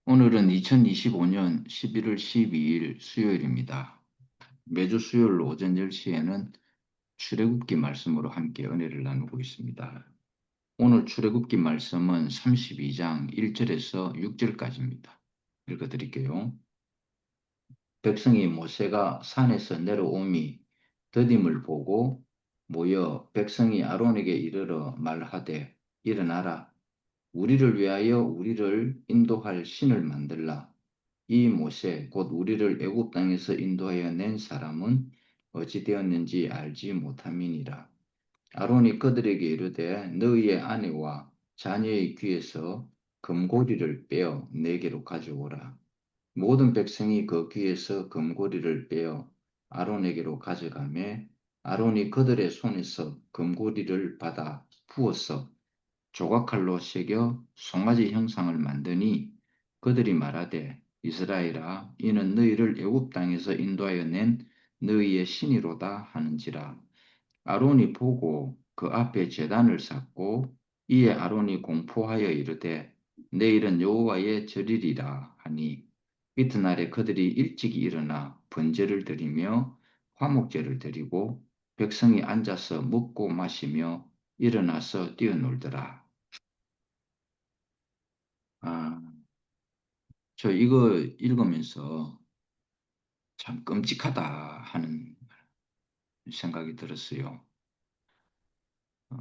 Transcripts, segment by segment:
오늘은 2025년 11월 12일 수요일입니다. 매주 수요일 오전 10시에는 출애굽기 말씀으로 함께 은혜를 나누고 있습니다. 오늘 출애굽기 말씀은 32장 1절에서 6절까지입니다. 읽어드릴게요. 백성이 모세가 산에서 내려옴이 더딤을 보고 모여 백성이 아론에게 이르러 말하되 일어나라 우리를 위하여 우리를 인도할 신을 만들라. 이 모세 곧 우리를 애굽 땅에서 인도하여 낸 사람은 어찌 되었는지 알지 못함이니라. 아론이 그들에게 이르되 너희의 아내와 자녀의 귀에서 금고리를 빼어 내게로 가져오라. 모든 백성이 그 귀에서 금고리를 빼어 아론에게로 가져가매 아론이 그들의 손에서 금고리를 받아 부어서 조각칼로 새겨 송아지 형상을 만드니 그들이 말하되 이스라엘아 이는 너희를 애굽 땅에서 인도하여 낸 너희의 신이로다 하는지라. 아론이 보고 그 앞에 제단을 쌓고 이에 아론이 공포하여 이르되 내일은 여호와의 절일이라 하니 이튿날에 그들이 일찍이 일어나 번제를 드리며 화목제를 드리고 백성이 앉아서 먹고 마시며 일어나서 뛰어놀더라. 아, 저 이거 읽으면서 참 끔찍하다 하는 생각이 들었어요. 어,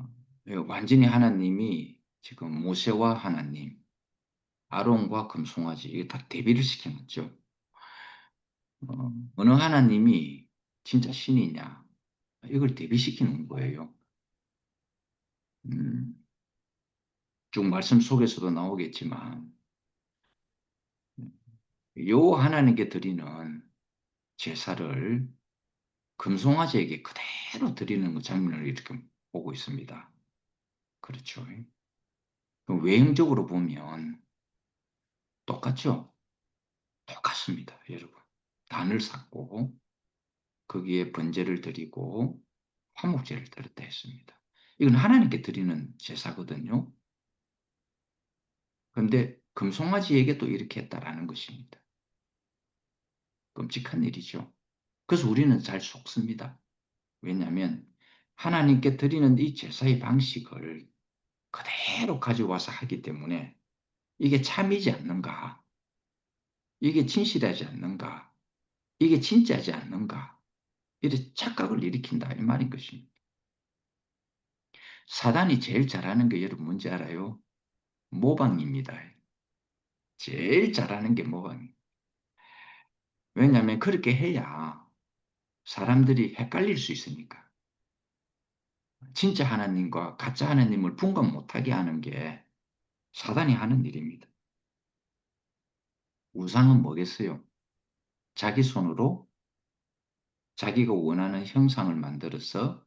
완전히 하나님이 지금 모세와 하나님, 아론과 금송아지 이게 다 대비를 시켜놨죠. 어느 하나님이 진짜 신이냐 이걸 대비시키는 거예요. 음, 쭉 말씀 속에서도 나오겠지만 요 하나님께 드리는 제사를 금송아지에게 그대로 드리는 그 장면을 이렇게 보고 있습니다. 그렇죠. 외형적으로 보면 똑같죠? 똑같습니다, 여러분. 단을 쌓고 거기에 번제를 드리고 화목제를 드렸다 했습니다. 이건 하나님께 드리는 제사거든요. 그런데 금송아지에게 도 이렇게 했다라는 것입니다. 끔찍한 일이죠. 그래서 우리는 잘 속습니다. 왜냐하면 하나님께 드리는 이 제사의 방식을 그대로 가져와서 하기 때문에 이게 참이지 않는가? 이게 진실하지 않는가? 이게 진짜지 않는가? 이런 착각을 일으킨다 이 말인 것입니다. 사단이 제일 잘하는 게 여러분 뭔지 알아요? 모방입니다. 제일 잘하는 게 모방이에요. 왜냐하면 그렇게 해야 사람들이 헷갈릴 수 있으니까. 진짜 하나님과 가짜 하나님을 분간 못하게 하는 게 사단이 하는 일입니다. 우상은 뭐겠어요? 자기 손으로 자기가 원하는 형상을 만들어서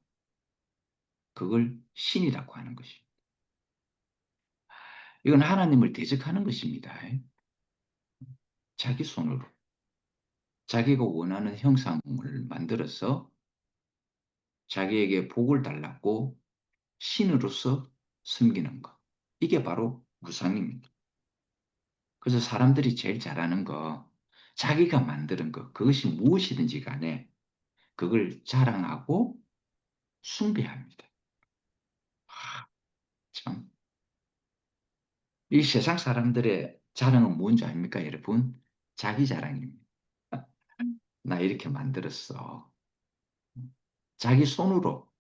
그걸 신이라고 하는 것입니다. 이건 하나님을 대적하는 것입니다. 자기 손으로 자기가 원하는 형상을 만들어서 자기에게 복을 달라고 신으로서 섬기는 것. 이게 바로 우상입니다. 그래서 사람들이 제일 잘하는 거, 자기가 만드는 것, 그것이 무엇이든지 간에 그걸 자랑하고 숭배합니다. 참. 이 세상 사람들의 자랑은 뭔지 아닙니까, 여러분? 자기 자랑입니다. 나 이렇게 만들었어. 자기 손으로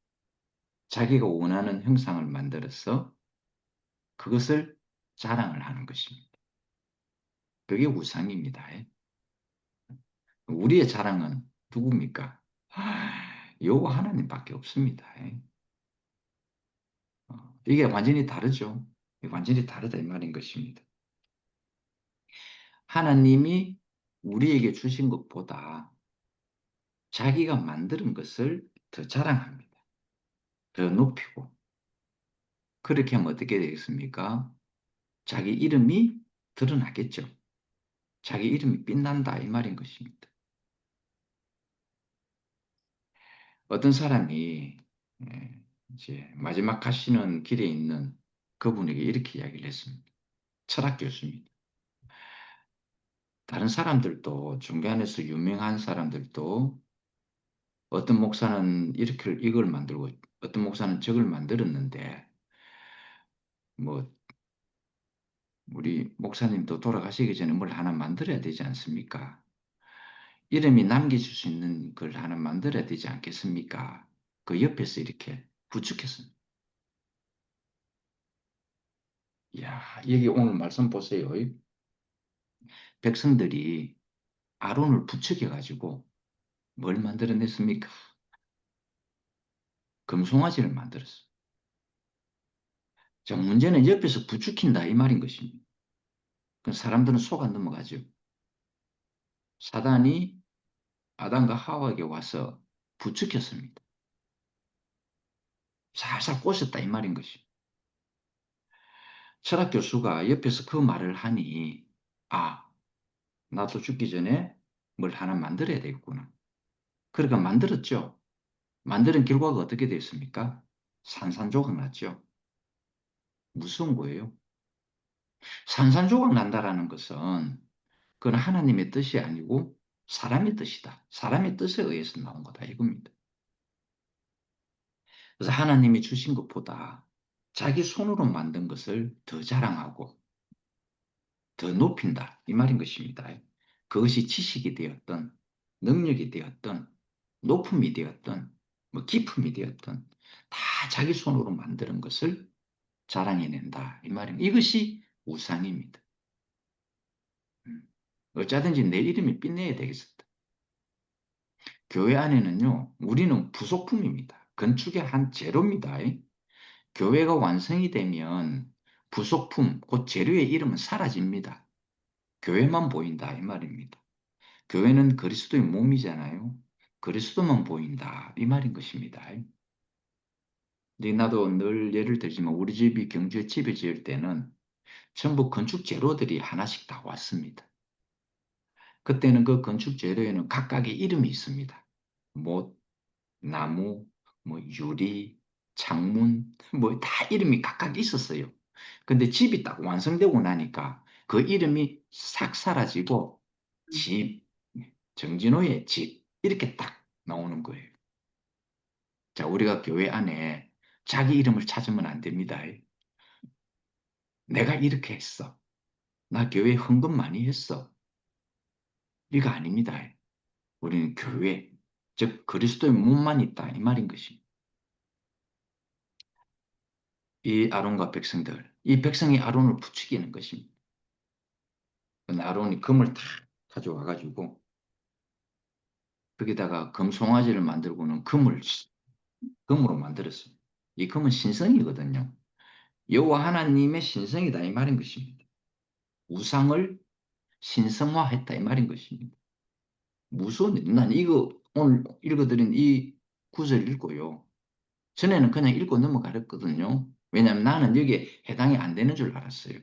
자기가 원하는 형상을 만들어서 그것을 자랑을 하는 것입니다. 그게 우상입니다. 우리의 자랑은 누굽니까? 여호와 하나님밖에 없습니다. 이게 완전히 다르죠. 완전히 다르다 이 말인 것입니다. 하나님이 우리에게 주신 것보다 자기가 만드는 것을 더 자랑합니다. 더 높이고. 그렇게 하면 어떻게 되겠습니까? 자기 이름이 드러나겠죠. 자기 이름이 빛난다 이 말인 것입니다. 어떤 사람이 이제 마지막 가시는 길에 있는 그분에게 이렇게 이야기를 했습니다. 철학 교수입니다. 다른 사람들도 중계 안에서 유명한 사람들도 어떤 목사는 이렇게 이걸 만들고 어떤 목사는 저걸 만들었는데 뭐 우리 목사님도 돌아가시기 전에 뭘 하나 만들어야 되지 않습니까? 이름이 남겨질 수 있는 걸 하나 만들어야 되지 않겠습니까? 그 옆에서 이렇게 부축했습니다. 이야, 여기 오늘 말씀 보세요. 백성들이 아론을 부축해가지고 뭘 만들어냈습니까? 금송아지를 만들었어요. 자, 문제는 옆에서 부추긴다 이 말인 것입니다. 그 사람들은 속아 넘어가죠. 사단이 아담과 하와에게 와서 부추겼습니다. 살살 꼬셨다 이 말인 것이. 철학 교수가 옆에서 그 말을 하니 아, 나도 죽기 전에 뭘 하나 만들어야 되겠구나. 그러니까 만들었죠. 만드는 결과가 어떻게 됐습니까? 산산조각 났죠. 무서운 거예요. 산산조각 난다라는 것은 그건 하나님의 뜻이 아니고 사람의 뜻이다. 사람의 뜻에 의해서 나온 거다 이겁니다. 그래서 하나님이 주신 것보다 자기 손으로 만든 것을 더 자랑하고 더 높인다 이 말인 것입니다. 그것이 지식이 되었던 능력이 되었던 높음이 되었던 뭐 기품이 되었던 다 자기 손으로 만드는 것을 자랑해낸다 이 말입니다. 이것이 우상입니다. 어쩌든지 내 이름이 빛내야 되겠습니다. 교회 안에는요, 우리는 부속품입니다. 건축의 한 재료입니다. 교회가 완성이 되면 부속품, 곧 재료의 이름은 사라집니다. 교회만 보인다 이 말입니다. 교회는 그리스도의 몸이잖아요. 그리스도만 보인다 이 말인 것입니다. 근데 나도 늘 예를 들지만 우리 집이 경주에 집을 지을 때는 전부 건축 재료들이 하나씩 다 왔습니다. 그때는 그 건축 재료에는 각각의 이름이 있습니다. 못, 나무, 뭐 유리, 창문, 뭐 다 이름이 각각 있었어요. 근데 집이 딱 완성되고 나니까 그 이름이 싹 사라지고 집, 정진호의 집 이렇게 딱 나오는 거예요. 자, 우리가 교회 안에 자기 이름을 찾으면 안 됩니다. 내가 이렇게 했어. 나 교회 헌금 많이 했어. 이거 아닙니다. 우리는 교회, 즉 그리스도의 몸만 있다 이 말인 것입니다. 이 아론과 백성들, 이 백성이 아론을 부추기는 것입니다. 근데 아론이 금을 다 가져와가지고 거기다가 금송아지를 만들고는 금으로 만들었어요. 이 금은 신성이거든요. 여호와 하나님의 신성이다 이 말인 것입니다. 우상을 신성화했다 이 말인 것입니다. 무서운 일. 난 이거 오늘 읽어드린 이 구절 읽고요. 전에는 그냥 읽고 넘어가랬거든요. 왜냐하면 나는 여기에 해당이 안 되는 줄 알았어요.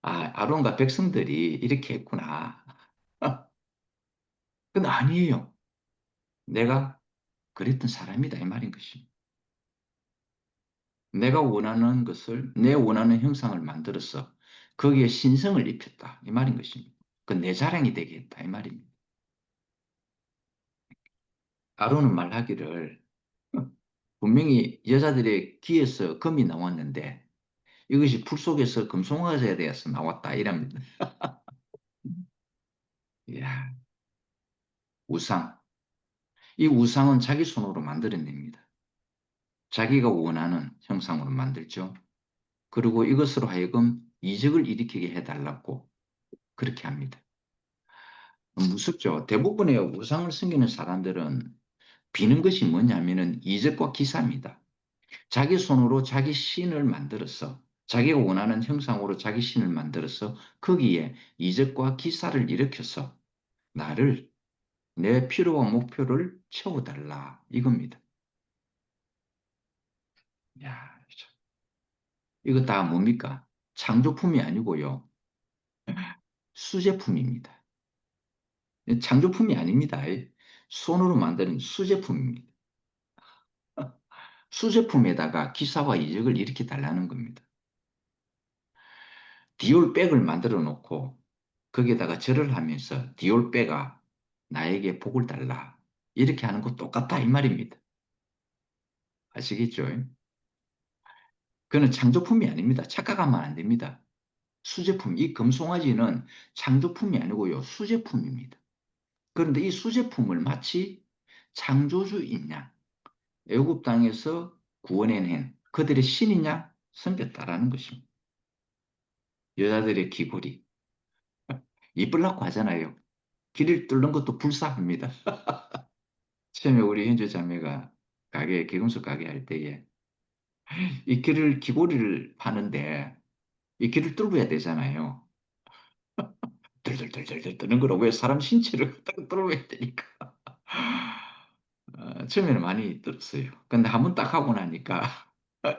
아, 아론과 백성들이 이렇게 했구나. 근데 아니에요. 내가 그랬던 사람이다 이 말인 것입니다. 내가 원하는 것을 내 원하는 형상을 만들어서 거기에 신성을 입혔다 이 말인 것입니다. 그 내 자랑이 되게 했다 이 말입니다. 아론은 말하기를 분명히 여자들의 귀에서 금이 나왔는데 이것이 풀 속에서 금송아지에 대해서 나왔다 이랍니다. 이야, 우상. 이 우상은 자기 손으로 만들어냅니다. 자기가 원하는 형상으로 만들죠. 그리고 이것으로 하여금 이적을 일으키게 해달라고 그렇게 합니다. 무섭죠. 대부분의 우상을 섬기는 사람들은 비는 것이 뭐냐면은 이적과 기사입니다. 자기 손으로 자기 신을 만들어서 자기가 원하는 형상으로 자기 신을 만들어서 거기에 이적과 기사를 일으켜서 나를 내 필요와 목표를 채워달라 이겁니다. 야, 이거 다 뭡니까? 창조품이 아니고요. 수제품입니다. 창조품이 아닙니다. 손으로 만드는 수제품입니다. 수제품에다가 기사와 이적을 일으켜 달라는 겁니다. 디올백을 만들어 놓고 거기에다가 절을 하면서 디올백아 나에게 복을 달라. 이렇게 하는 거 똑같다 이 말입니다. 아시겠죠? 그는 창조품이 아닙니다. 착각하면 안 됩니다. 수제품, 이 금송아지는 창조품이 아니고요. 수제품입니다. 그런데 이 수제품을 마치 창조주이냐, 애굽 땅에서 구원해낸 그들의 신이냐 섬겼다라는 것입니다. 여자들의 귀걸이, 이쁠라고 하잖아요. 길을 뚫는 것도 불사합니다. 처음에 우리 현주 자매가 개금속 가게 할 때에 이 길을 귀걸이를 파는데 이 길을 뚫어야 되잖아요. 들들들들들 뜨는 거로 왜 사람 신체를 갖다가 뚫어야 되니까. 처음에는 많이 들었어요. 근데 한 번 딱 하고 나니까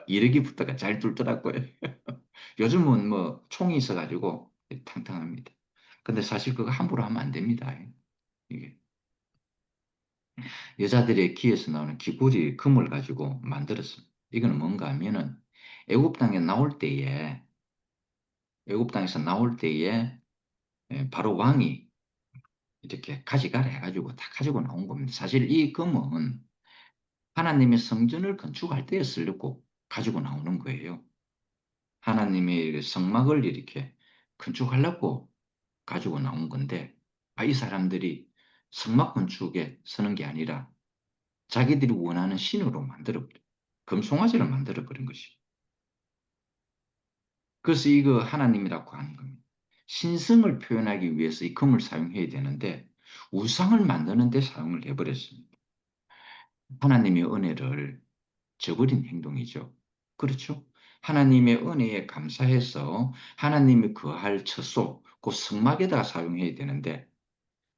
이러기부터가 잘 뚫더라고요. 요즘은 뭐 총이 있어가지고 탕탕합니다. 근데 사실 그거 함부로 하면 안 됩니다. 이게 여자들의 귀에서 나오는 귀걸이 금을 가지고 만들었습니다. 이거는 뭔가 하면은 애굽 땅에 나올 때에 애굽 땅에서 나올 때에 바로 왕이 이렇게 가져가라 해가지고 다 가지고 나온 겁니다. 사실 이 금은 하나님의 성전을 건축할 때에 쓰려고 가지고 나오는 거예요. 하나님의 성막을 이렇게 건축하려고 가지고 나온 건데, 이 사람들이 성막 건축에 쓰는 게 아니라 자기들이 원하는 신으로 만들어버려. 금송아지를 만들어버린 것이. 그래서 이거 하나님이라고 하는 겁니다. 신성을 표현하기 위해서 이 금을 사용해야 되는데 우상을 만드는 데 사용을 해버렸습니다. 하나님의 은혜를 저버린 행동이죠. 그렇죠? 하나님의 은혜에 감사해서 하나님이 거할 처소, 그 성막에다가 사용해야 되는데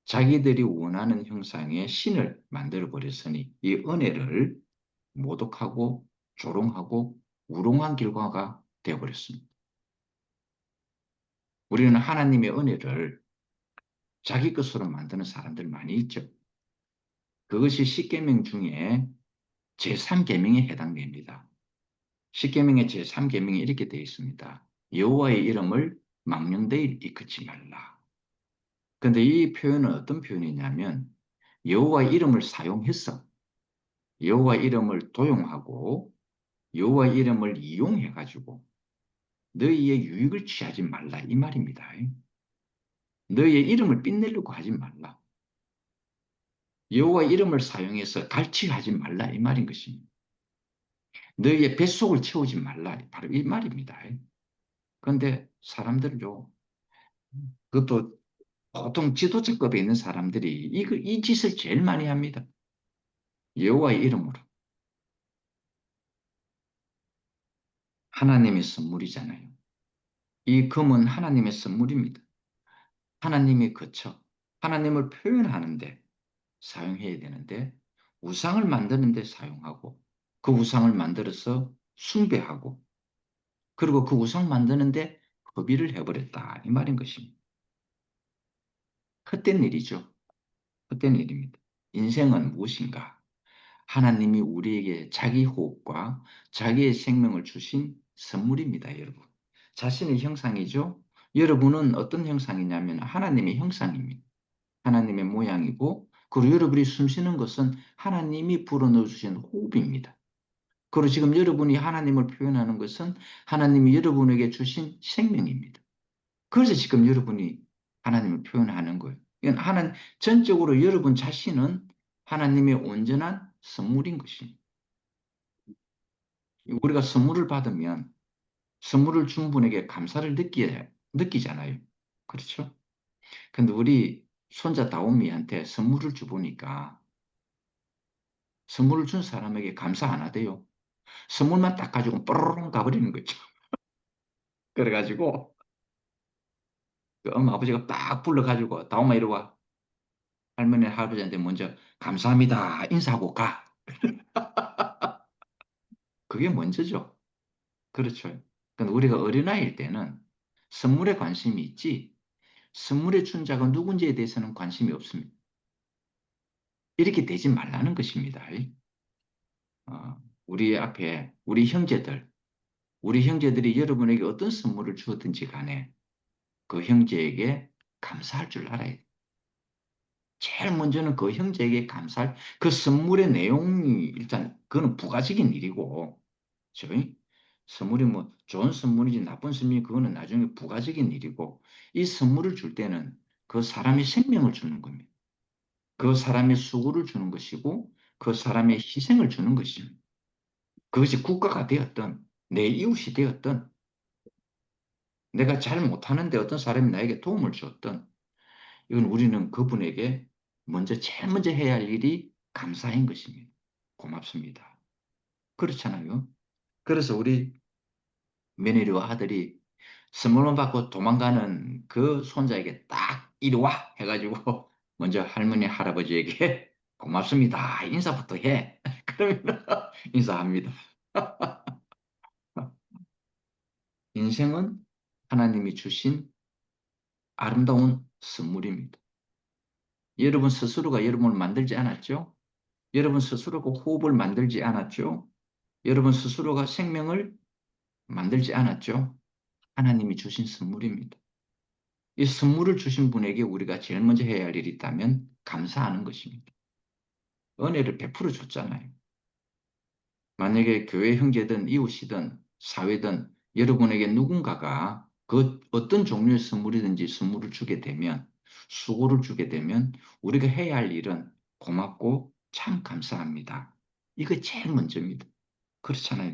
자기들이 원하는 형상의 신을 만들어 버렸으니 이 은혜를 모독하고 조롱하고 우롱한 결과가 되어버렸습니다. 우리는 하나님의 은혜를 자기 것으로 만드는 사람들 많이 있죠. 그것이 십계명 중에 제3계명에 해당됩니다. 십계명의 제3계명이 이렇게 되어 있습니다. 여호와의 이름을 망령되이 일컫지 말라. 근데 이 표현은 어떤 표현이냐면 여호와의 이름을 사용해서 여호와 이름을 도용하고 여호와 이름을 이용해 가지고 너희의 유익을 취하지 말라 이 말입니다. 너희의 이름을 빛내려고 하지 말라. 여호와 이름을 사용해서 갈취하지 말라 이 말인 것입니다. 너희의 뱃속을 채우지 말라 바로 이 말입니다. 그런데 사람들요 그것도 보통 지도자급에 있는 사람들이 이 짓을 제일 많이 합니다. 여호와의 이름으로. 하나님의 선물이잖아요. 이 금은 하나님의 선물입니다. 하나님이 거쳐 하나님을 표현하는데 사용해야 되는데 우상을 만드는 데 사용하고 그 우상을 만들어서 숭배하고 그리고 그 우상 만드는데 허비를 해버렸다 이 말인 것입니다. 헛된 일이죠. 헛된 일입니다. 인생은 무엇인가? 하나님이 우리에게 자기 호흡과 자기의 생명을 주신 선물입니다, 여러분. 자신의 형상이죠. 여러분은 어떤 형상이냐면 하나님의 형상입니다. 하나님의 모양이고 그리고 여러분이 숨쉬는 것은 하나님이 불어넣어 주신 호흡입니다. 그리고 지금 여러분이 하나님을 표현하는 것은 하나님이 여러분에게 주신 생명입니다. 그래서 지금 여러분이 하나님을 표현하는 거예요. 이건 전적으로 여러분 자신은 하나님의 온전한 선물인 것입니다. 우리가 선물을 받으면 선물을 준 분에게 감사를 느끼잖아요. 그렇죠? 근데 우리 손자 다오미한테 선물을 주보니까 선물을 준 사람에게 감사 안 하대요. 선물만 딱 가지고 뽀로롱 가버리는 거죠. 그래가지고 그 엄마 아버지가 딱 불러가지고 다오마 이리 와. 할머니 할아버지한테 먼저 감사합니다 인사하고 가. 그게 먼저죠. 그렇죠. 근데 우리가 어린아이일 때는 선물에 관심이 있지 선물의 춘자가 누군지에 대해서는 관심이 없습니다. 이렇게 되지 말라는 것입니다. 우리 앞에 우리 형제들 우리 형제들이 여러분에게 어떤 선물을 주었든지 간에 그 형제에게 감사할 줄 알아야 돼. 제일 먼저는 그 형제에게 감사할, 그 선물의 내용이 일단 그거는 부가적인 일이고, 저희 선물이 뭐 좋은 선물인지 나쁜 선물이 그거는 나중에 부가적인 일이고, 이 선물을 줄 때는 그 사람의 생명을 주는 겁니다. 그 사람의 수고를 주는 것이고, 그 사람의 희생을 주는 것입니다. 그것이 국가가 되었든, 내 이웃이 되었든, 내가 잘 못하는데 어떤 사람이 나에게 도움을 주었든, 이건 우리는 그분에게 제일 먼저 해야 할 일이 감사인 것입니다. 고맙습니다. 그렇잖아요. 그래서 우리 며느리와 아들이 선물만 받고 도망가는 그 손자에게 딱 이리 와 해가지고 먼저 할머니 할아버지에게 고맙습니다. 인사부터 해. 그러면 인사합니다. 인생은 하나님이 주신 아름다운 선물입니다. 여러분 스스로가 여러분을 만들지 않았죠? 여러분 스스로가 호흡을 만들지 않았죠? 여러분 스스로가 생명을 만들지 않았죠? 하나님이 주신 선물입니다. 이 선물을 주신 분에게 우리가 제일 먼저 해야 할 일이 있다면 감사하는 것입니다. 은혜를 베풀어 줬잖아요. 만약에 교회 형제든 이웃이든 사회든 여러분에게 누군가가 그 어떤 종류의 선물이든지 선물을 주게 되면 수고를 주게 되면 우리가 해야 할 일은 고맙고 참 감사합니다. 이거 제일 먼저입니다. 그렇잖아요.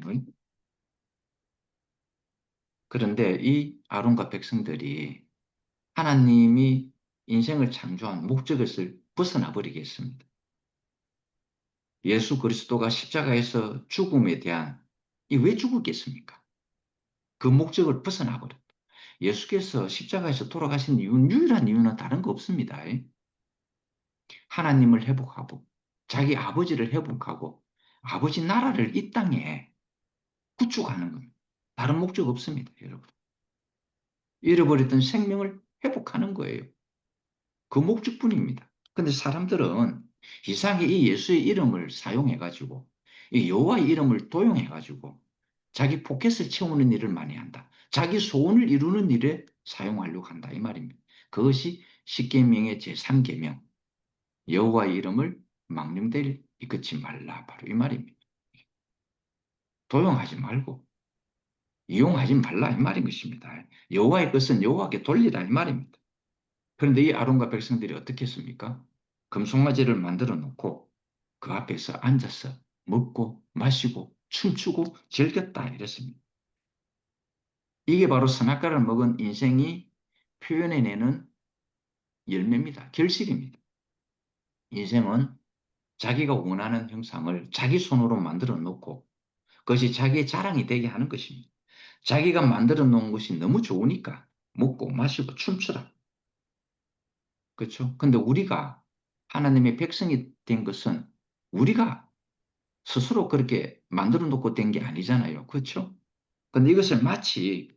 그런데 이 아론과 백성들이 하나님이 인생을 창조한 목적을 벗어나 버리겠습니다. 예수 그리스도가 십자가에서 죽음에 대한 이 왜 죽었겠습니까? 그 목적을 벗어나 버렸다. 예수께서 십자가에서 돌아가신 유일한 이유는 다른 거 없습니다. 하나님을 회복하고 자기 아버지를 회복하고 아버지 나라를 이 땅에 구축하는 겁니다. 다른 목적 없습니다, 여러분. 잃어버렸던 생명을 회복하는 거예요. 그 목적뿐입니다. 근데 사람들은 이상하게 이 예수의 이름을 사용해가지고 이 여호와의 이름을 도용해가지고 자기 포켓을 채우는 일을 많이 한다. 자기 소원을 이루는 일에 사용하려고 한다. 이 말입니다. 그것이 십계명의 제3계명 여호와의 이름을 망령되이 걷지 말라. 바로 이 말입니다. 도용하지 말고 이용하지 말라 이 말인 것입니다. 여호와의 것은 여호와께 돌리라 이 말입니다. 그런데 이 아론과 백성들이 어떻게 했습니까? 금송아지를 만들어 놓고 그 앞에서 앉아서 먹고 마시고 춤추고 즐겼다 이랬습니다. 이게 바로 선악과를 먹은 인생이 표현해내는 열매입니다. 결실입니다. 인생은 자기가 원하는 형상을 자기 손으로 만들어 놓고 그것이 자기의 자랑이 되게 하는 것입니다. 자기가 만들어 놓은 것이 너무 좋으니까 먹고 마시고 춤추라. 그렇죠? 근데 우리가 하나님의 백성이 된 것은 우리가 스스로 그렇게 만들어 놓고 된 게 아니잖아요. 그렇죠? 근데 이것을 마치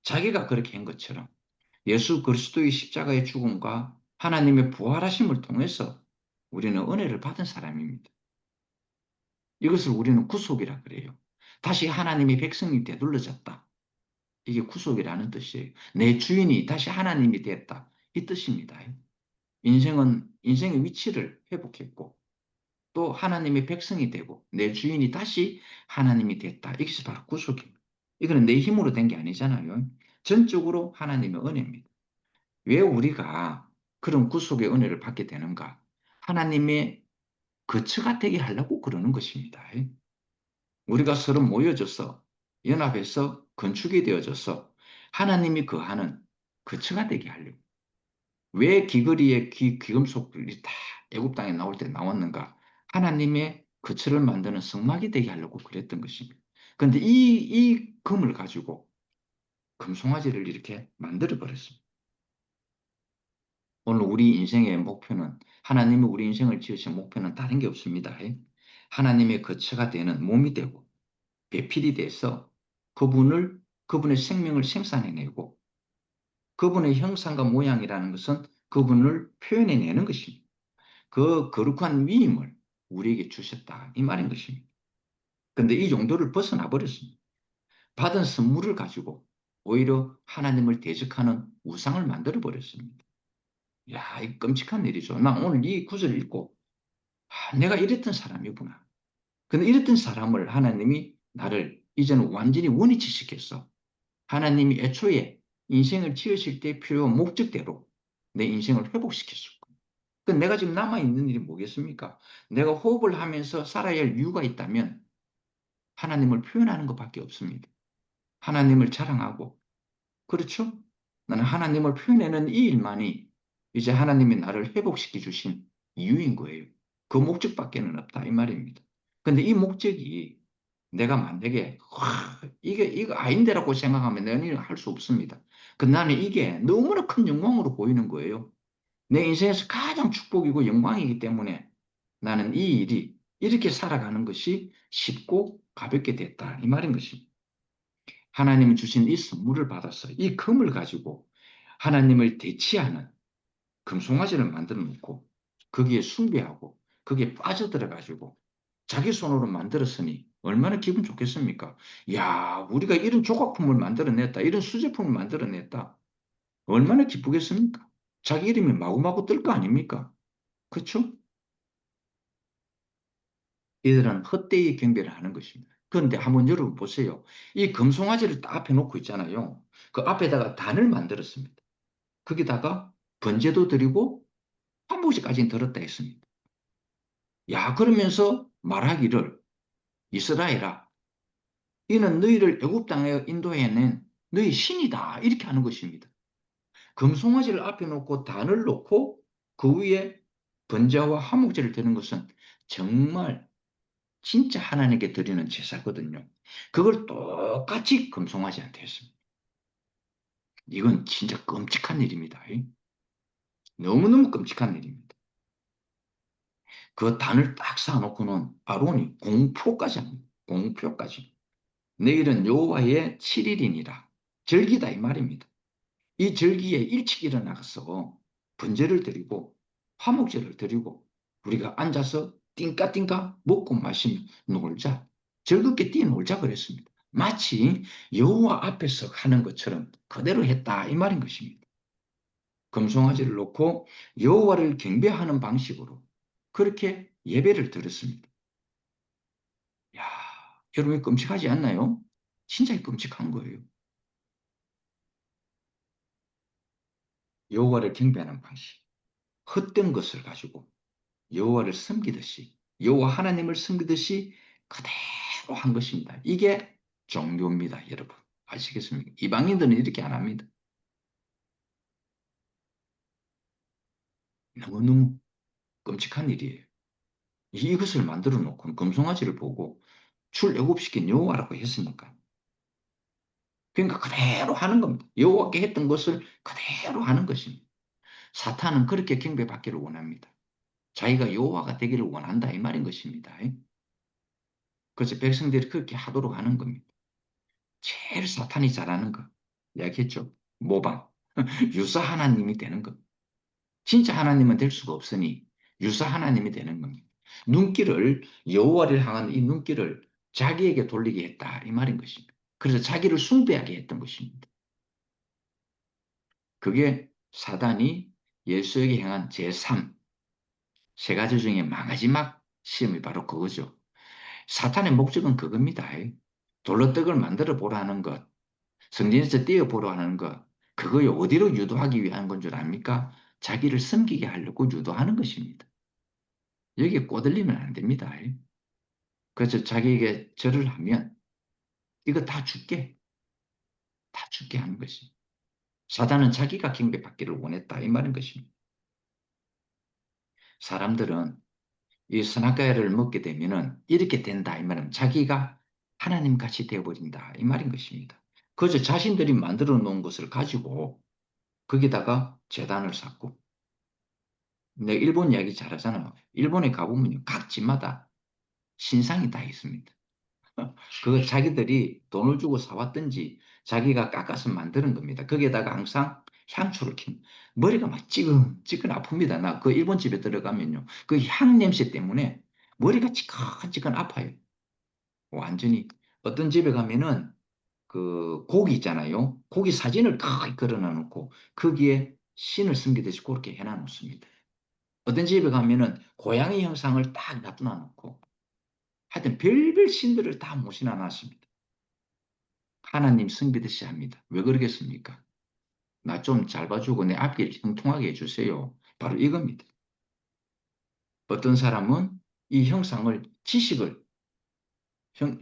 자기가 그렇게 한 것처럼 예수 그리스도의 십자가의 죽음과 하나님의 부활하심을 통해서 우리는 은혜를 받은 사람입니다. 이것을 우리는 구속이라 그래요. 다시 하나님의 백성이 되돌려졌다. 이게 구속이라는 뜻이에요. 내 주인이 다시 하나님이 됐다. 이 뜻입니다. 인생의 위치를 회복했고 또 하나님의 백성이 되고 내 주인이 다시 하나님이 됐다. 이것이 바로 구속입니다. 이거는 내 힘으로 된 게 아니잖아요. 전적으로 하나님의 은혜입니다. 왜 우리가 그런 구속의 은혜를 받게 되는가? 하나님의 거처가 되게 하려고 그러는 것입니다. 우리가 서로 모여져서 연합해서 건축이 되어져서 하나님이 거하는 거처가 되게 하려고. 왜 귀걸이에 귀금속들이 다 애굽 땅에 나올 때 나왔는가? 하나님의 거처를 만드는 성막이 되게 하려고 그랬던 것입니다. 그런데 이 금을 가지고 금송아지를 이렇게 만들어 버렸습니다. 오늘 우리 인생의 목표는 하나님이 우리 인생을 지으신 목표는 다른 게 없습니다. 하나님의 거처가 되는 몸이 되고 배필이 돼서 그분의 생명을 생산해내고 그분의 형상과 모양이라는 것은 그분을 표현해내는 것입니다. 그 거룩한 위임을 우리에게 주셨다. 이 말인 것입니다. 근데 이 정도를 벗어나 버렸습니다. 받은 선물을 가지고 오히려 하나님을 대적하는 우상을 만들어 버렸습니다. 야, 이 끔찍한 일이죠. 나 오늘 이 구절을 읽고 내가 이랬던 사람이구나. 근데 이랬던 사람을 하나님이 나를 이제는 완전히 원위치시켰어. 하나님이 애초에 인생을 지으실 때 필요한 목적대로 내 인생을 회복시켰을 거예요. 그 내가 지금 남아있는 일이 뭐겠습니까? 내가 호흡을 하면서 살아야 할 이유가 있다면 하나님을 표현하는 것밖에 없습니다. 하나님을 자랑하고, 그렇죠? 나는 하나님을 표현하는 이 일만이 이제 하나님이 나를 회복시켜 주신 이유인 거예요. 그 목적밖에는 없다 이 말입니다. 근데 이 목적이 내가 만약에 이거 아닌데라고 생각하면 내가 할 수 없습니다. 근데 나는 이게 너무나 큰 영광으로 보이는 거예요. 내 인생에서 가장 축복이고 영광이기 때문에 나는 이 일이 이렇게 살아가는 것이 쉽고 가볍게 됐다 이 말인 것입니다. 하나님이 주신 이 선물을 받아서 이 금을 가지고 하나님을 대치하는 금송아지를 만들어 놓고 거기에 숭배하고 거기에 빠져들어 가지고 자기 손으로 만들었으니 얼마나 기분 좋겠습니까? 야, 우리가 이런 조각품을 만들어냈다. 이런 수제품을 만들어냈다. 얼마나 기쁘겠습니까? 자기 이름이 마구마구 뜰 거 아닙니까? 그렇죠? 이들은 헛되이 경배를 하는 것입니다. 그런데 한번 여러분 보세요. 이 금송아지를 딱 앞에 놓고 있잖아요. 그 앞에다가 단을 만들었습니다. 거기다가 번제도 드리고 한복지까지는 들었다 했습니다. 야, 그러면서 말하기를 이스라엘아, 이는 너희를 애굽 땅에 인도해낸 너희 신이다. 이렇게 하는 것입니다. 금송아지를 앞에 놓고 단을 놓고 그 위에 번제와 화목제를 드는 것은 정말 진짜 하나님께 드리는 제사거든요. 그걸 똑같이 금송아지한테 했습니다. 이건 진짜 끔찍한 일입니다. 너무너무 끔찍한 일입니다. 그 단을 딱 쌓아놓고는 아론이 공표까지 합니다. 공표까지. 내일은 여호와의 7일이니라. 절기다 이 말입니다. 이 절기에 일찍 일어나서 번제를 드리고 화목제를 드리고 우리가 앉아서 띵까띵까 먹고 마시며 놀자. 즐겁게 뛰놀자 그랬습니다. 마치 여호와 앞에서 하는 것처럼 그대로 했다 이 말인 것입니다. 금송아지를 놓고 여호와를 경배하는 방식으로 그렇게 예배를 드렸습니다. 야, 여러분이 끔찍하지 않나요? 진짜 끔찍한 거예요. 여호와를 경배하는 방식. 헛된 것을 가지고 여호와를 섬기듯이 여호와 하나님을 섬기듯이 그대로 한 것입니다. 이게 종교입니다, 여러분. 아시겠습니까? 이방인들은 이렇게 안 합니다. 너무너무 끔찍한 일이에요. 이것을 만들어 놓고 금송아지를 보고 출애굽시킨 여호와라고 했으니까. 그러니까 그대로 하는 겁니다. 여호와께 했던 것을 그대로 하는 것입니다. 사탄은 그렇게 경배받기를 원합니다. 자기가 여호와가 되기를 원한다 이 말인 것입니다. 그래서 백성들이 그렇게 하도록 하는 겁니다. 제일 사탄이 잘하는 거 이야기했죠. 모방. 유사 하나님이 되는 것. 진짜 하나님은 될 수가 없으니 유사 하나님이 되는 겁니다. 눈길을 여호와를 향한 이 눈길을 자기에게 돌리게 했다 이 말인 것입니다. 그래서 자기를 숭배하게 했던 것입니다. 그게 사단이 예수에게 향한 제3, 세 가지 중에 마지막 시험이 바로 그거죠. 사탄의 목적은 그겁니다. 돌로 떡을 만들어 보라는 것, 성전에서 떼어 보러 하는 것, 그거에 어디로 유도하기 위한 건 줄 압니까? 자기를 섬기게 하려고 유도하는 것입니다. 여기에 꼬들리면 안 됩니다. 그래서 자기에게 절을 하면 이거 다 죽게 하는 것입니다. 사단은 자기가 경배받기를 원했다 이 말인 것입니다. 사람들은 이 선악과를 먹게 되면은 이렇게 된다 이 말은 자기가 하나님 같이 되어버린다 이 말인 것입니다. 그저 자신들이 만들어 놓은 것을 가지고 거기다가 제단을 쌓고 내 일본 이야기 잘하잖아요. 일본에 가보면 각 집마다 신상이 다 있습니다. 그거 자기들이 돈을 주고 사왔든지 자기가 깎아서 만드는 겁니다. 거기에다가 항상 향초를 킨 머리가 막 찌근찌근 아픕니다. 나 그 일본 집에 들어가면요. 그 향 냄새 때문에 머리가 찌근찌근 아파요. 완전히 어떤 집에 가면은 그 고기 있잖아요. 고기 사진을 크게 걸어놔 놓고 거기에 신을 섬기듯이 그렇게 해놔 놓습니다. 어떤 집에 가면은 고양이 형상을 딱 놔둬 놓고 하여튼 별별 신들을 다 모시나 놨습니다. 하나님 섬기듯이 합니다. 왜 그러겠습니까? 나 좀 잘 봐주고 내 앞길 형통하게 해주세요. 바로 이겁니다. 어떤 사람은 이 형상을 지식을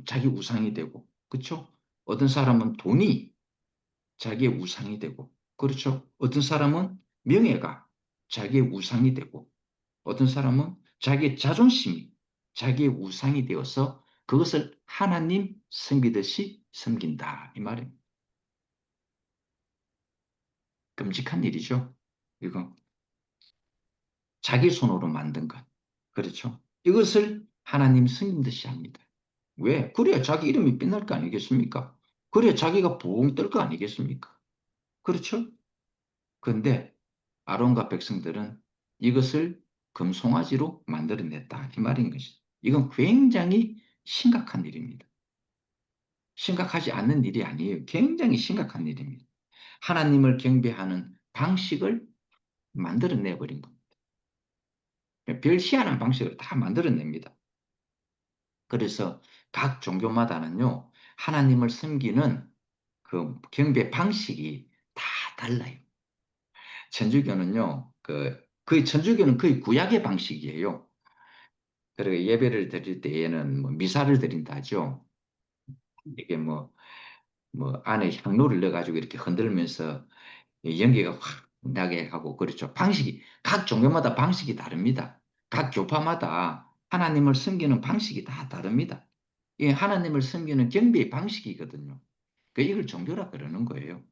자기 우상이 되고, 그렇죠? 어떤 사람은 돈이 자기의 우상이 되고, 그렇죠? 어떤 사람은 명예가 자기의 우상이 되고, 어떤 사람은 자기의 자존심이 자기의 우상이 되어서 그것을 하나님 섬기듯이 섬긴다. 이 말입니다. 끔찍한 일이죠. 이거 자기 손으로 만든 것. 그렇죠? 이것을 하나님 섬김듯이 합니다. 왜? 그래야 자기 이름이 빛날 거 아니겠습니까? 그래야 자기가 부흥 뜰 거 아니겠습니까? 그렇죠? 그런데 아론과 백성들은 이것을 금송아지로 만들어냈다. 이 말인 것이죠. 이건 굉장히 심각한 일입니다. 심각하지 않는 일이 아니에요. 굉장히 심각한 일입니다. 하나님을 경배하는 방식을 만들어내버린 겁니다. 별 희한한 방식을 다 만들어냅니다. 그래서 각 종교마다는요, 하나님을 섬기는 그 경배 방식이 다 달라요. 천주교는요, 거의 천주교는 거의 구약의 방식이에요. 그리고 예배를 드릴 때에는 뭐 미사를 드린다죠. 이게 뭐 안에 향로를 넣어가지고 이렇게 흔들면서 연기가 확 나게 하고 그렇죠. 방식이 각 종교마다 방식이 다릅니다. 각 교파마다 하나님을 섬기는 방식이 다 다릅니다. 이게 하나님을 섬기는 경배의 방식이거든요. 이걸 종교라 그러는 거예요.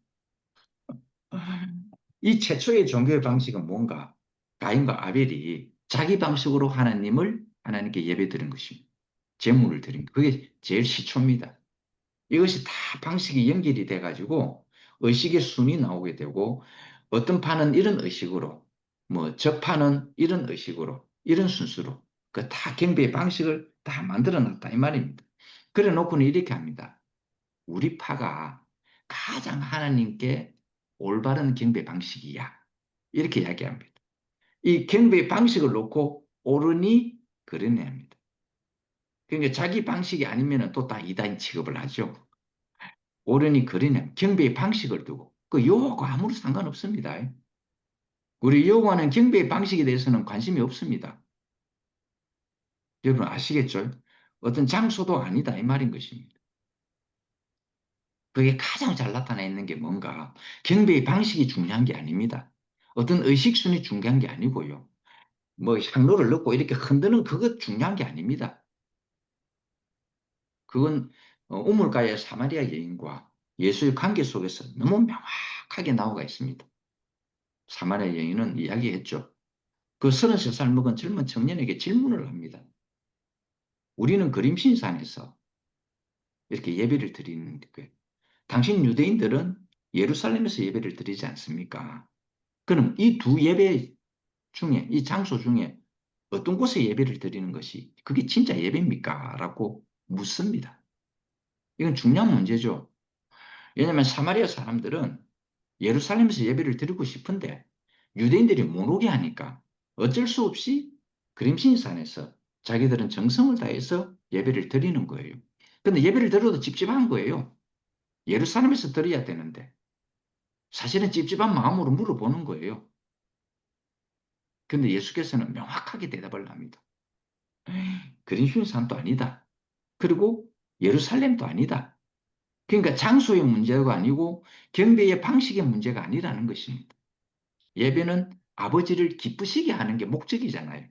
이 최초의 종교의 방식은 뭔가? 가인과 아벨이 자기 방식으로 하나님께 예배 드린 것입니다. 제물을 드린 것. 그게 제일 시초입니다. 이것이 다 방식이 연결이 돼가지고 의식의 순이 나오게 되고 어떤 판은 이런 의식으로 뭐 저 판은 이런 의식으로 이런 순수로 그 다 경배의 방식을 다 만들어 놨다 이 말입니다. 그래 놓고는 이렇게 합니다. 우리 파가 가장 하나님께 올바른 경배 방식이야. 이렇게 이야기합니다. 이 경배 방식을 놓고 옳으니 그러네 합니다. 그러니까 자기 방식이 아니면 또 다 이단 취급을 하죠. 옳으니 그러네. 경배의 방식을 두고. 그 여호와하고 아무런 상관없습니다. 우리 여호와는 경배의 방식에 대해서는 관심이 없습니다. 여러분 아시겠죠? 어떤 장소도 아니다 이 말인 것입니다. 그게 가장 잘 나타나 있는 게 뭔가 경배의 방식이 중요한 게 아닙니다. 어떤 의식순이 중요한 게 아니고요. 뭐 향로를 넣고 이렇게 흔드는 그것 중요한 게 아닙니다. 그건 우물가의 사마리아 여인과 예수의 관계 속에서 너무 명확하게 나오가 있습니다. 사마리아 여인은 이야기했죠. 그 33살 먹은 젊은 청년에게 질문을 합니다. 우리는 그림신산에서 이렇게 예배를 드리는 게 당신 유대인들은 예루살렘에서 예배를 드리지 않습니까? 그럼 이 두 예배 중에 이 장소 중에 어떤 곳에 예배를 드리는 것이 그게 진짜 예배입니까? 라고 묻습니다. 이건 중요한 문제죠. 왜냐하면 사마리아 사람들은 예루살렘에서 예배를 드리고 싶은데 유대인들이 못 오게 하니까 어쩔 수 없이 그림신산에서 자기들은 정성을 다해서 예배를 드리는 거예요. 근데 예배를 드려도 찝찝한 거예요. 예루살렘에서 드려야 되는데 사실은 찝찝한 마음으로 물어보는 거예요. 근데 예수께서는 명확하게 대답을 합니다. 그린신산도 아니다. 그리고 예루살렘도 아니다. 그러니까 장소의 문제가 아니고 경배의 방식의 문제가 아니라는 것입니다. 예배는 아버지를 기쁘시게 하는 게 목적이잖아요.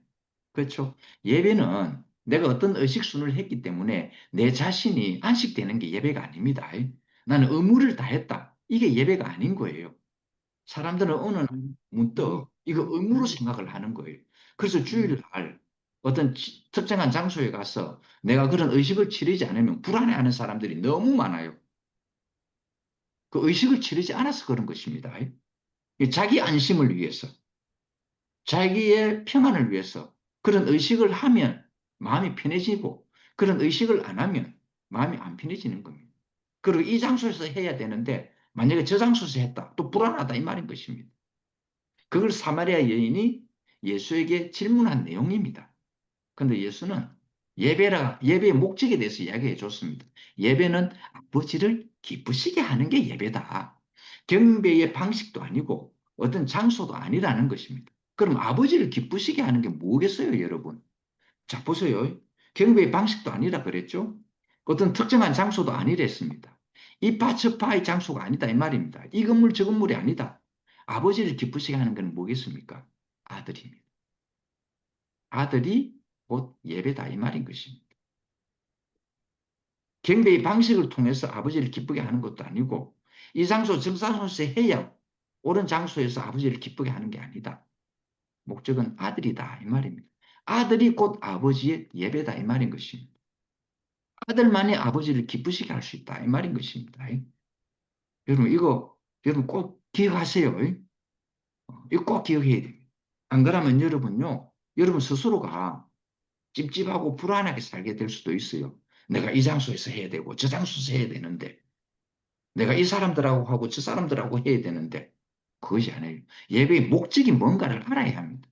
그렇죠? 예배는 내가 어떤 의식순을 했기 때문에 내 자신이 안식되는 게 예배가 아닙니다. 나는 의무를 다했다. 이게 예배가 아닌 거예요. 사람들은 어느 날 문득 이거 의무로 생각을 하는 거예요. 그래서 주일날 어떤 특정한 장소에 가서 내가 그런 의식을 치르지 않으면 불안해하는 사람들이 너무 많아요. 그 의식을 치르지 않아서 그런 것입니다. 자기 안심을 위해서, 자기의 평안을 위해서 그런 의식을 하면 마음이 편해지고 그런 의식을 안 하면 마음이 안 편해지는 겁니다. 그리고 이 장소에서 해야 되는데 만약에 저 장소에서 했다. 또 불안하다 이 말인 것입니다. 그걸 사마리아 여인이 예수에게 질문한 내용입니다. 그런데 예수는 예배의 목적에 대해서 이야기해 줬습니다. 예배는 아버지를 기쁘시게 하는 게 예배다. 경배의 방식도 아니고 어떤 장소도 아니라는 것입니다. 그럼 아버지를 기쁘시게 하는 게 뭐겠어요, 여러분? 자, 보세요. 경배의 방식도 아니라 그랬죠? 어떤 특정한 장소도 아니랬습니다. 이파 저파의 장소가 아니다 이 말입니다. 이 건물 저 건물이 아니다. 아버지를 기쁘시게 하는 건 뭐겠습니까? 아들입니다. 아들이 곧 예배다 이 말인 것입니다. 경배의 방식을 통해서 아버지를 기쁘게 하는 것도 아니고 이 장소 정상에서 해야 옳은 장소에서 아버지를 기쁘게 하는 게 아니다. 목적은 아들이다 이 말입니다. 아들이 곧 아버지의 예배다 이 말인 것입니다. 아들만이 아버지를 기쁘시게 할 수 있다 이 말인 것입니다. 여러분 이거 여러분 꼭 기억하세요. 이거 꼭 기억해야 됩니다. 안 그러면 여러분요 여러분 스스로가 찝찝하고 불안하게 살게 될 수도 있어요. 내가 이 장소에서 해야 되고 저 장소에서 해야 되는데 내가 이 사람들하고 하고 저 사람들하고 해야 되는데 그것이 아니에요. 예배의 목적이 뭔가를 알아야 합니다.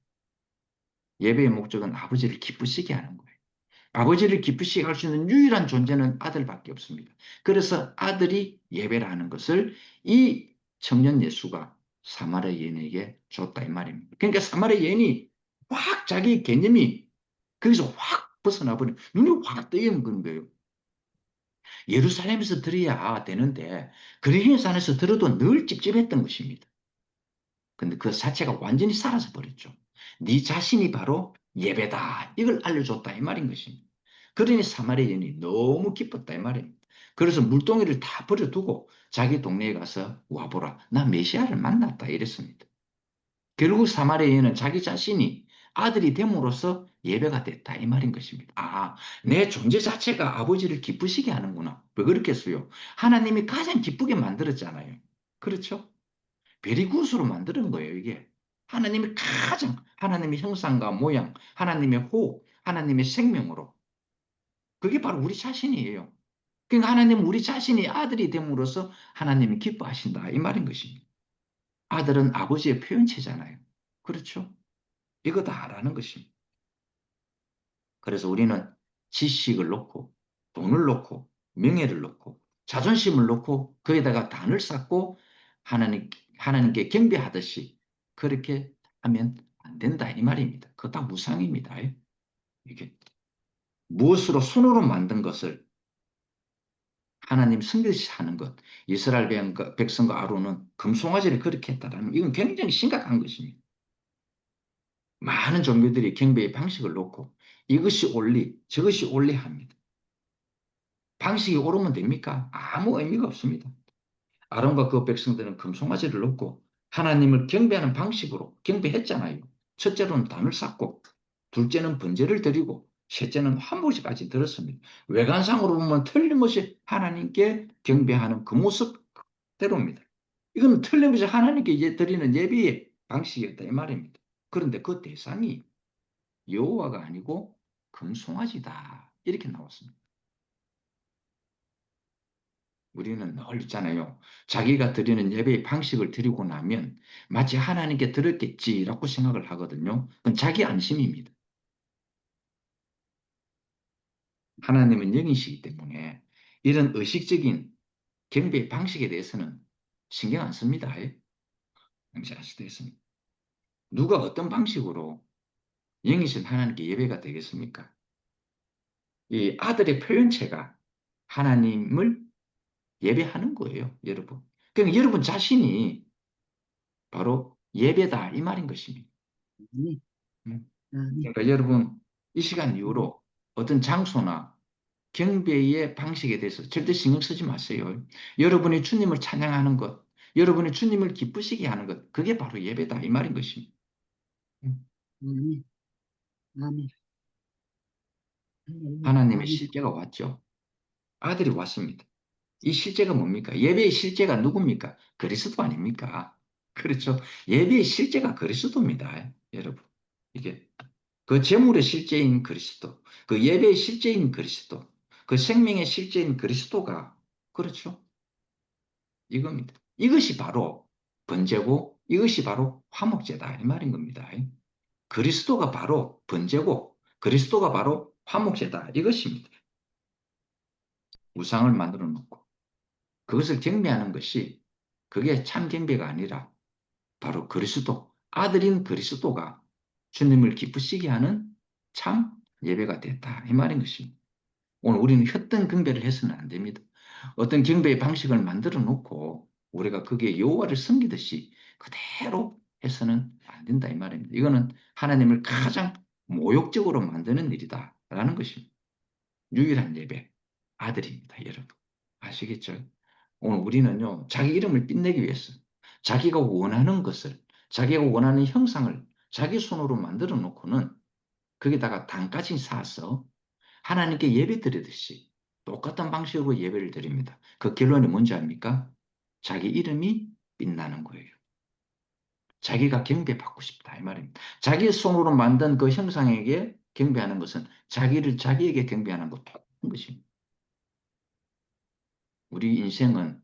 예배의 목적은 아버지를 기쁘시게 하는 거예요. 아버지를 기쁘시게 할 수 있는 유일한 존재는 아들밖에 없습니다. 그래서 아들이 예배라는 것을 이 청년 예수가 사마리아 여인에게 줬다 이 말입니다. 그러니까 사마리아 여인이 확 자기 개념이 거기서 확 벗어나 버린 눈이 확 뜨이는 거예요. 예루살렘에서 들어야 되는데 그리스 안에서 들어도 늘 찝찝했던 것입니다. 근데 그 자체가 완전히 사라져 버렸죠. 네 자신이 바로 예배다. 이걸 알려줬다 이 말인 것입니다. 그러니 사마리아 여인이 너무 기뻤다 이 말입니다. 그래서 물동이를 다 버려두고 자기 동네에 가서 와보라. 나 메시아를 만났다 이랬습니다. 결국 사마리아 여인은 자기 자신이 아들이 됨으로써 예배가 됐다 이 말인 것입니다. 아, 내 존재 자체가 아버지를 기쁘시게 하는구나. 왜 그렇겠어요? 하나님이 가장 기쁘게 만들었잖아요. 그렇죠? 베리굿으로 만드는 거예요, 이게. 하나님이 가장, 하나님의 형상과 모양, 하나님의 호흡, 하나님의 생명으로. 그게 바로 우리 자신이에요. 그러니까 하나님은 우리 자신이 아들이 됨으로써 하나님이 기뻐하신다. 이 말인 것입니다. 아들은 아버지의 표현체잖아요. 그렇죠? 이거 다 알아는 것입니다. 그래서 우리는 지식을 놓고, 돈을 놓고, 명예를 놓고, 자존심을 놓고, 거기다가 단을 쌓고, 하나님께 경배하듯이 그렇게 하면 안 된다. 이 말입니다. 그거 다 무상입니다. 이게 무엇으로 손으로 만든 것을 하나님 승리시 하는 것. 이스라엘 백성과 아론은 금송아지를 그렇게 했다라는 이건 굉장히 심각한 것입니다. 많은 종교들이 경배의 방식을 놓고 이것이 옳리, 저것이 옳리 합니다. 방식이 옳으면 됩니까? 아무 의미가 없습니다. 아론과 그 백성들은 금송아지를 놓고 하나님을 경배하는 방식으로 경배했잖아요. 첫째로는 단을 쌓고, 둘째는 번제를 드리고, 셋째는 한복까지 들었습니다. 외관상으로 보면 틀림없이 하나님께 경배하는 그 모습 그대로입니다. 이건 틀림없이 하나님께 이제 드리는 예배의 방식이었다 이 말입니다. 그런데 그 대상이 여호와가 아니고 금송아지다 이렇게 나왔습니다. 우리는 늘 있잖아요. 자기가 드리는 예배의 방식을 드리고 나면 마치 하나님께 들었겠지라고 생각을 하거든요. 그건 자기 안심입니다. 하나님은 영이시기 때문에 이런 의식적인 경배의 방식에 대해서는 신경 안 씁니다. 신경 안 쓰겠습니다. 누가 어떤 방식으로 영이신 하나님께 예배가 되겠습니까? 이 아들의 표현체가 하나님을 예배하는 거예요, 여러분. 그러니까 여러분 자신이 바로 예배다 이 말인 것입니다. 네. 음. 네. 그러니까 여러분 이 시간 이후로 어떤 장소나 경배의 방식에 대해서 절대 신경 쓰지 마세요. 여러분이 주님을 찬양하는 것, 여러분이 주님을 기쁘시게 하는 것, 그게 바로 예배다 이 말인 것입니다. 음. 아멘. 아멘. 할렐루야. 하나님의 아멘. 실제가 왔죠. 아들이 왔습니다. 이 실제가 뭡니까? 예배의 실제가 누굽니까? 그리스도 아닙니까? 그렇죠. 예배의 실제가 그리스도입니다. 여러분. 이게 그 재물의 실제인 그리스도, 그 예배의 실제인 그리스도, 그 생명의 실제인 그리스도가 그렇죠? 이겁니다. 이것이 바로 번제고 이것이 바로 화목제다 이 말인 겁니다. 그리스도가 바로 번제고 그리스도가 바로 화목제다 이것입니다. 우상을 만들어 놓고 그것을 경배하는 것이 그게 참 경배가 아니라 바로 그리스도 아들인 그리스도가 주님을 기쁘시게 하는 참 예배가 됐다 이 말인 것입니다. 오늘 우리는 헛된 경배를 해서는 안 됩니다. 어떤 경배의 방식을 만들어 놓고 우리가 그게 여호와를 섬기듯이 그대로 해서는 안 된다 이 말입니다. 이거는 하나님을 가장 모욕적으로 만드는 일이다라는 것입니다. 유일한 예배 아들입니다, 여러분. 아시겠죠? 오늘 우리는요, 자기 이름을 빛내기 위해서 자기가 원하는 것을, 자기가 원하는 형상을 자기 손으로 만들어 놓고는 거기다가 단까지 쌓아서 하나님께 예배 드리듯이 똑같은 방식으로 예배를 드립니다. 그 결론이 뭔지 압니까? 자기 이름이 빛나는 거예요. 자기가 경배받고 싶다 이 말입니다. 자기 손으로 만든 그 형상에게 경배하는 것은 자기를 자기에게 경배하는 것 똑같은 것입니다. 우리 인생은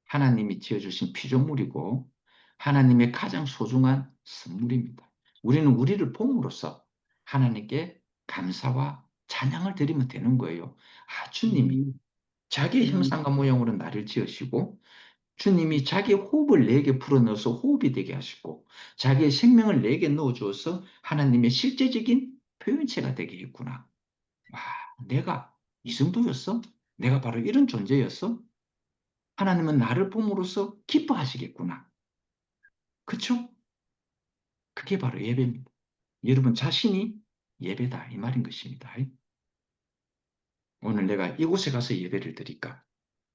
하나님이 지어주신 피조물이고 하나님의 가장 소중한 선물입니다. 우리는 우리를 봄으로써 하나님께 감사와 찬양을 드리면 되는 거예요. 아, 주님이 아멘. 자기의 아멘. 형상과 모양으로 나를 지으시고 주님이 자기의 호흡을 내게 불어넣어서 호흡이 되게 하시고 자기의 생명을 내게 넣어주어서 하나님의 실제적인 표현체가 되게 했구나. 와, 내가 이 정도였어? 내가 바로 이런 존재였어? 하나님은 나를 봄으로써 기뻐하시겠구나. 그쵸? 그게 바로 예배입니다. 여러분 자신이 예배다 이 말인 것입니다. 오늘 내가 이곳에 가서 예배를 드릴까?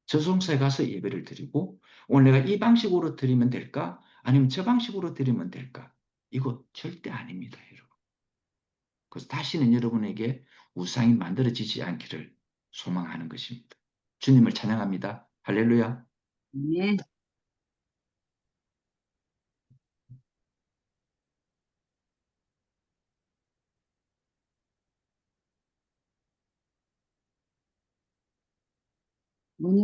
저성소에 가서 예배를 드리고 오늘 내가 이 방식으로 드리면 될까? 아니면 저 방식으로 드리면 될까? 이거 절대 아닙니다, 여러분. 그래서 다시는 여러분에게 우상이 만들어지지 않기를 소망하는 것입니다. 주님을 찬양합니다. 할렐루야. 아멘. 뭐냐?